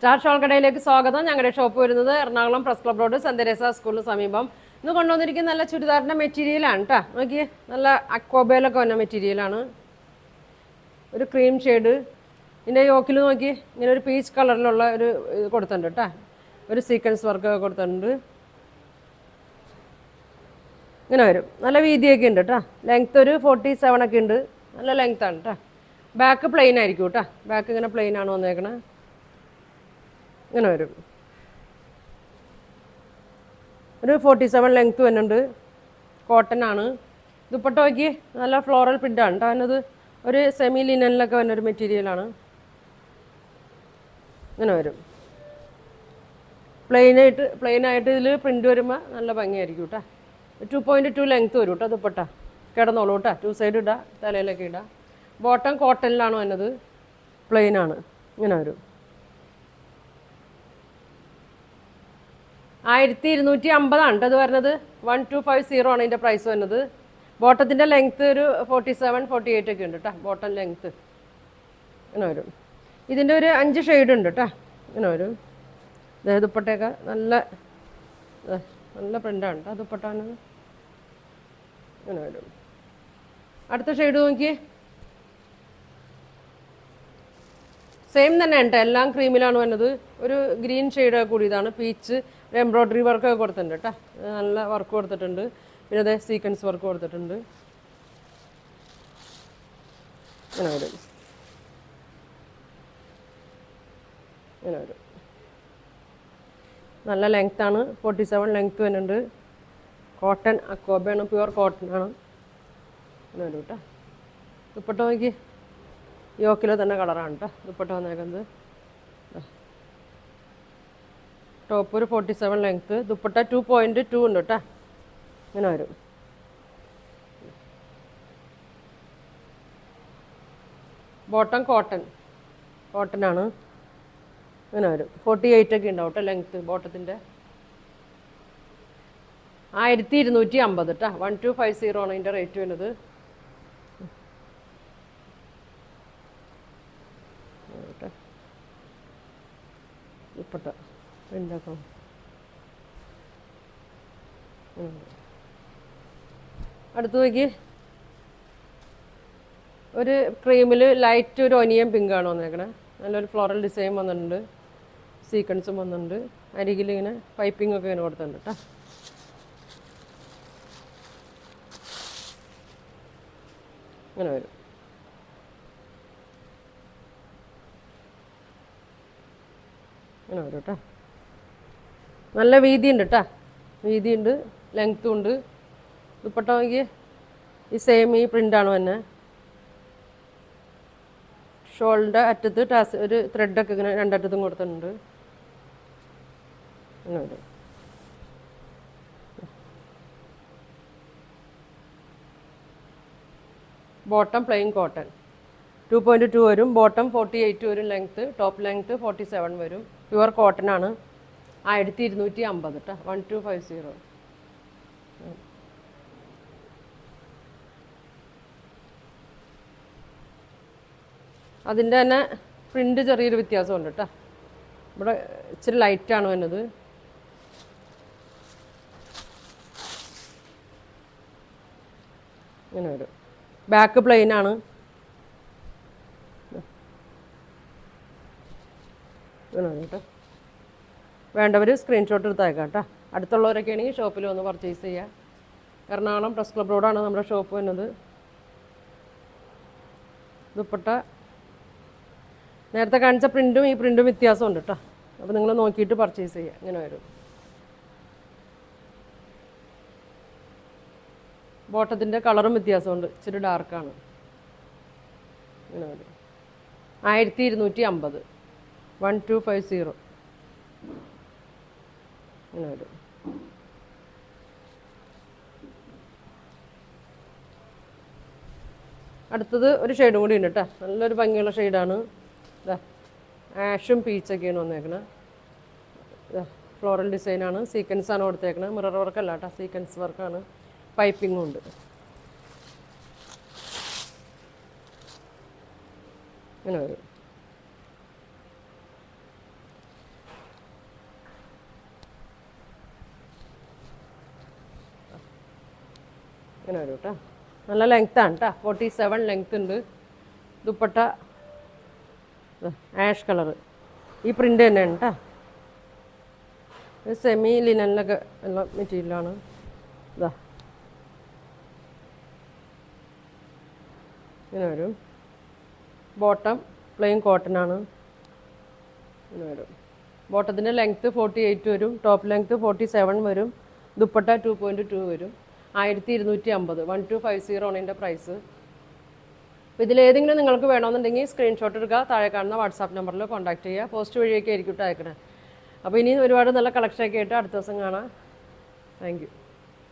Star shawl കടയിലേക്ക് സ്വാഗതം. ഞങ്ങളുടെ ഷോപ്പ് വരുന്നത് Ernakulam press club road Saint Teresa സ്കൂളിന് സമീപം. ഇന്ന് കൊണ്ടുവന്നിരിക്കുന്ന നല്ല ചുരിദാറിൻ്റെ മെറ്റീരിയലാണ് കേട്ടോ. നോക്കിയേ, നല്ല അക്വബയിലൊക്കെ വന്ന മെറ്റീരിയലാണ്. ഒരു ക്രീം ഷെയ്ഡ്. ഇതിൻ്റെ യോക്കിൽ നോക്കി ഇങ്ങനെ ഒരു പീച്ച് കളറിലുള്ള ഒരു ഇത് കൊടുത്തിട്ടുണ്ട് കേട്ടോ. ഒരു സീക്വൻസ് വർക്കൊക്കെ കൊടുത്തിട്ടുണ്ട്. ഇങ്ങനെ വരും. നല്ല വീതിയൊക്കെ ഉണ്ട് കേട്ടോ. ലെങ്ത്ത് ഒരു 47 ഒക്കെ ഉണ്ട്. നല്ല ലെങ്ത്താണ് കേട്ടോ. ബാക്ക് പ്ലെയിൻ ആയിരിക്കും കേട്ടോ. ബാക്ക് ഇങ്ങനെ പ്ലെയിൻ ആണ് വന്നേക്കണേ. ഇങ്ങനെ വരും. ഒരു 47 ലെങ്ത്ത് വരുന്നുണ്ട്. കോട്ടൺ ആണ്. ദുപ്പട്ട നോക്കി നല്ല ഫ്ലോറൽ പ്രിൻ്റാണ് കേട്ടോ. അതിനത് ഒരു സെമി ലിനനിലൊക്കെ വരുന്നൊരു മെറ്റീരിയലാണ്. ഇങ്ങനെ വരും. പ്ലെയിനായിട്ട് ഇതിൽ പ്രിൻ്റ് വരുമ്പോൾ നല്ല ഭംഗിയായിരിക്കും കേട്ടോ. 2.2 ലെങ്ത്ത് വരും കേട്ടോ. ദുപ്പട്ട കിടന്നോളൂ കേട്ടോ. 2 സൈഡ് ഇടാം, തലയിലൊക്കെ ഇടാം. ബോട്ടം കോട്ടണിലാണ് വന്നത്. പ്ലെയിനാണ്. ഇങ്ങനെ വരും. 1250 കേട്ടോ അത് വരുന്നത്. 1250 ആണ് ഇതിൻ്റെ പ്രൈസ് വരുന്നത്. ബോട്ടത്തിൻ്റെ ലെങ്ത്ത് ഒരു 47, 48 ഒക്കെ ഉണ്ട് കേട്ടോ. ബോട്ടം ലെങ്ത്ത് ഇങ്ങനെ വരും. ഇതിൻ്റെ ഒരു 5 ഷെയ്ഡ് ഉണ്ട് കേട്ടോ. ഇങ്ങനെ വരും. ദുപ്പട്ടയൊക്കെ നല്ല പ്രിൻ്റാണ് കേട്ടോ. ദുപ്പട്ടാണ് ഇങ്ങനെ വരും. അടുത്ത ഷെയ്ഡ് നോക്കിയേ. സെയിം തന്നെ ഉണ്ട്. എല്ലാം ക്രീമിലാണ് വരുന്നത്. ഒരു ഗ്രീൻ ഷെയ്ഡ് കൂടിയതാണ്. പീച്ച് ഒരു എംബ്രോയ്ഡറി വർക്കൊക്കെ കൊടുത്തിട്ടുണ്ട് കേട്ടോ. നല്ല വർക്ക് കൊടുത്തിട്ടുണ്ട്. പിന്നെ അതേ സീക്വൻസ് വർക്ക് കൊടുത്തിട്ടുണ്ട്. ഇങ്ങനെ വരും. ഇങ്ങനെ വരും. നല്ല ലെങ്ത്താണ്. 47 ലെങ്ത്ത് വരുന്നുണ്ട്. കോട്ടൺ അക്കോബയാണ്. പ്യുവർ കോട്ടൺ ആണ്. ഇങ്ങനെ വരും കേട്ടോ. ദുപ്പട്ട നോക്കി യോക്കിലെ തന്നെ കളറാണ് കേട്ടോ. ദുപ്പട്ട വന്നേക്കുന്നത്. ടോപ്പ് ഒരു 47 ലെങ്ത്ത്. ദുപ്പട്ട 2.2 ഉണ്ട് കേട്ടോ. ഇങ്ങനെ വരും. ബോട്ടം കോട്ടനാണ്. ഇങ്ങനെ വരും. 48 ഒക്കെ ഉണ്ടാവും കേട്ടോ ലെങ്ത്ത് ബോട്ടത്തിൻ്റെ. 1250 കേട്ടോ. 1250 ആണ് ഇതിൻ്റെ റേറ്റ് വരുന്നത്. ദുപ്പട്ട ഉണ്ടാക്കാം. അടുത്ത് നോക്കി ഒരു ക്രീമിൽ ലൈറ്റ് ഒരു ഒനിയൻ പിങ്കാണ് വന്നേക്കണേ. നല്ലൊരു ഫ്ലോറൽ ഡിസൈൻ വന്നിട്ടുണ്ട്. സീക്വൻസും വന്നിട്ടുണ്ട്. അരികിൽ ഇങ്ങനെ പൈപ്പിംഗ് ഒക്കെ ഇങ്ങനെ കൊടുത്തിട്ടുണ്ട് കേട്ടോ. ഇങ്ങനെ വരും. ഇങ്ങനെ വരും കേട്ടോ. നല്ല വീതിയുണ്ട് കേട്ടോ. വീതിയുണ്ട്, ലെങ്ത്തും ഉണ്ട്. ദുപ്പട്ട നോക്കിയേ ഈ സെയിം ഈ പ്രിൻ്റാണ് തന്നെ. ഷോളിൻ്റെ അറ്റത്ത് ഒരു ത്രെഡൊക്കെ ഇങ്ങനെ രണ്ടറ്റത്തും കൊടുത്തിട്ടുണ്ട്. ഇങ്ങനെ വരും. ബോട്ടം പ്ലെയിൻ കോട്ടൺ 2.2 വരും. ബോട്ടം 48 വരും ലെങ്ത്ത്. ടോപ്പ് ലെങ്ത്ത് 47 വരും. പ്യുവർ കോട്ടൺ ആണ്. 1250 കേട്ടോ. 1250. അതിൻ്റെ തന്നെ പ്രിൻ്റ് ചെറിയൊരു വ്യത്യാസമുണ്ട് കേട്ടോ. ഇവിടെ ഇച്ചിരി ലൈറ്റാണ് വരുന്നത്. ഇങ്ങനെ വരും. ബാക്ക് പ്ലെയിനാണ്. ഇങ്ങനെ വരും കേട്ടോ. വേണ്ടവർ സ്ക്രീൻഷോട്ട് എടുത്തയക്കാം കേട്ടോ. അടുത്തുള്ളവരൊക്കെ ആണെങ്കിൽ ഷോപ്പിൽ വന്ന് പർച്ചേസ് ചെയ്യുക. എറണാകുളം പ്രസ് ക്ലബ് റോഡാണ് നമ്മുടെ ഷോപ്പ് വരുന്നത്. ദുപ്പട്ട നേരത്തെ കാണിച്ച പ്രിൻറ്റും ഈ പ്രിൻറ്റും വ്യത്യാസമുണ്ട് കേട്ടോ. അപ്പോൾ നിങ്ങൾ നോക്കിയിട്ട് പർച്ചേസ് ചെയ്യുക. ഇങ്ങനെ വരും. ബോട്ടത്തിൻ്റെ കളറും വ്യത്യാസമുണ്ട്. ഇച്ചിരി ഡാർക്കാണ്. ഇങ്ങനെ വരും. 1250. 1250. ഇങ്ങനെ വരും. അടുത്തത് ഒരു ഷെയ്ഡും കൂടി ഉണ്ട് കേട്ടോ. നല്ലൊരു ഭംഗിയുള്ള ഷെയ്ഡാണ്. ഇതാ ആഷും പീച്ചൊക്കെയാണ് വന്നേക്കണത്. ഫ്ലോറൽ ഡിസൈനാണ്. സീക്വൻസാണ് കൊടുത്തേക്കണത്. മിറർ വർക്കല്ല കേട്ടോ. സീക്വൻസ് വർക്കാണ്. പൈപ്പിങ്ങും ഉണ്ട്. ഇങ്ങനെ വരും. ഇങ്ങനെ വരും കേട്ടോ. നല്ല ലെങ്ത്താണ് കേട്ടോ, 47 ലെങ്ത് ഉണ്ട്. ദുപ്പട്ട ആഷ് കളറ്, ഈ പ്രിൻ്റ് തന്നെയാണ് കേട്ടോ. ഇത് സെമി ലിനനിലൊക്കെ ഉള്ള മെറ്റീരിയലാണ്. ഇതാ ഇങ്ങനെ വരും. ബോട്ടം പ്ലെയിൻ കോട്ടൺ ആണ്. ഇങ്ങനെ വരും. ബോട്ടത്തിൻ്റെ ലെങ്ത്ത് 48 വരും, ടോപ്പ് ലെങ്ത്ത് 47 വരും. ദുപ്പട്ട 2.2 വരും. 1250, 1250 ആണ് ഇതിൻ്റെ പ്രൈസ്. അപ്പോൾ ഇതിലേതെങ്കിലും നിങ്ങൾക്ക് വേണമെന്നുണ്ടെങ്കിൽ സ്ക്രീൻഷോട്ട് എടുക്കുക, താഴെ കാണുന്ന വാട്സാപ്പ് നമ്പറിൽ കോൺടാക്ട് ചെയ്യുക. പോസ്റ്റ് വഴിയൊക്കെ ആയിരിക്കും അയക്കണേ. അപ്പോൾ ഇനി ഒരുപാട് നല്ല കളക്ഷനൊക്കെ ആയിട്ട് അടുത്ത ദിവസം കാണാം. Thank you.